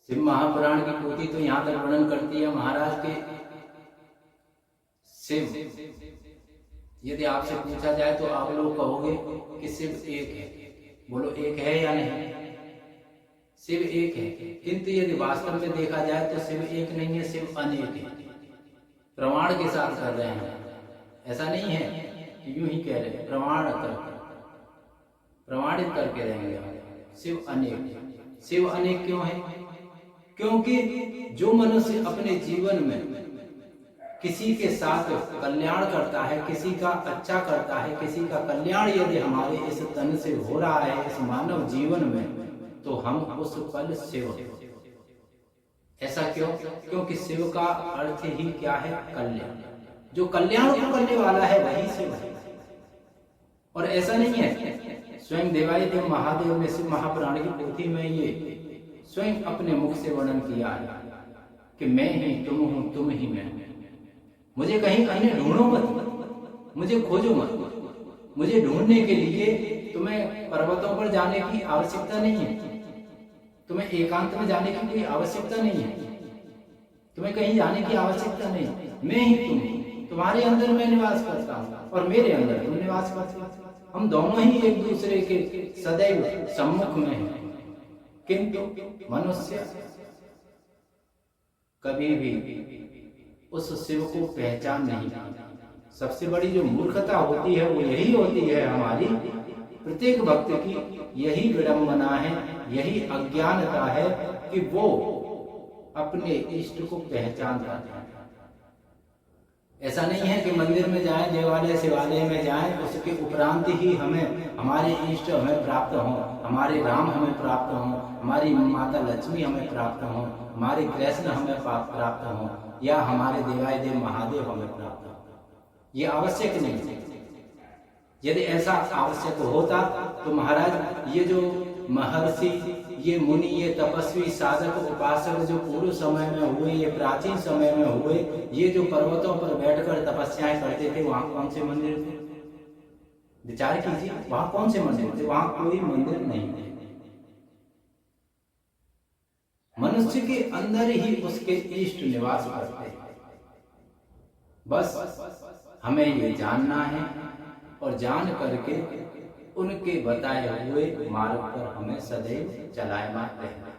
शिव महापुराण की पोथी तो यहाँ तक वर्णन करती है महाराज के शिव, यदि आपसे पूछा जाए तो आप लोग कहोगे कि शिव एक है। बोलो एक है या नहीं? शिव एक है, किंतु यदि वास्तव में देखा जाए तो शिव एक नहीं है, शिव अनेक है। प्रमाण के साथ कर रहे हैं, ऐसा नहीं है कि यूं ही कह रहे हैं, प्रमाणित करके रहेंगे। शिव अनेक, शिव अनेक क्यों है? क्योंकि जो मनुष्य अपने जीवन में किसी के साथ कल्याण करता है, किसी का अच्छा करता है, किसी का कल्याण यदि हमारे इस तन से हो रहा है इस मानव जीवन में, तो हम उस पल शिव। ऐसा क्यों? क्योंकि शिव का अर्थ ही क्या है? कल्याण। जो कल्याण को करने वाला है वही शिव है। और ऐसा नहीं है, स्वयं देवादिदेव महादेव ने शिव महापुराण की पोथी में ये स्वयं अपने मुख से वर्णन किया है कि मैं ही तुम हूं, तुम ही मैं। मुझे कहीं अन्य ढूंढो मत, मुझे खोजो मत। मुझे ढूंढने के लिए तुम्हें पर्वतों पर जाने की आवश्यकता नहीं है, तुम्हें एकांत में जाने की कोई आवश्यकता नहीं है, तुम्हें कहीं जाने की आवश्यकता नहीं। मैं ही तुम, तुम्हारे अंदर मैं निवास करता हूँ और मेरे अंदर तुम निवास करते हो। हम दोनों ही एक दूसरे के सदैव सम्मुख में हैं, किंतु मनुष्य कभी भी उस शिव को पहचान नहीं पाता। सबसे बड़ी जो मूर्खता होती है वो यही होती है हमारी, प्रत्येक भक्त की यही विडंबना है, यही अज्ञानता है कि वो अपने इष्ट को पहचान पाता है। ऐसा नहीं है कि मंदिर में जाएं, देवालय शिवालय में जाएं, उसके उपरांत ही हमें हमारे इष्ट हमें प्राप्त हों, हमारे राम हमें प्राप्त हों, हमारी माता लक्ष्मी हमें प्राप्त हों, हमारे कृष्ण हमें प्राप्त हों, या हमारे देवादिदेव महादेव हमें प्राप्त हों। ये आवश्यक नहीं है। यदि ऐसा आवश्यक होता तो महाराज ये जो महर्षि, ये मुनि, ये तपस्वी, साधक, उपासक जो पूर्व समय में हुए, ये प्राचीन समय में हुए, ये जो पर्वतों पर बैठकर तपस्याएं करते थे, वहां कौन से मंदिर थे? विचार कीजिए, वहां कौन से मंदिर थे? वहां कोई मंदिर नहीं थे। मनुष्य के अंदर ही उसके इष्ट निवास करते हैं। बस हमें ये जानना है और जान करके उनके बताए हुए मार्ग पर हमें सदैव चलायमान रहना है।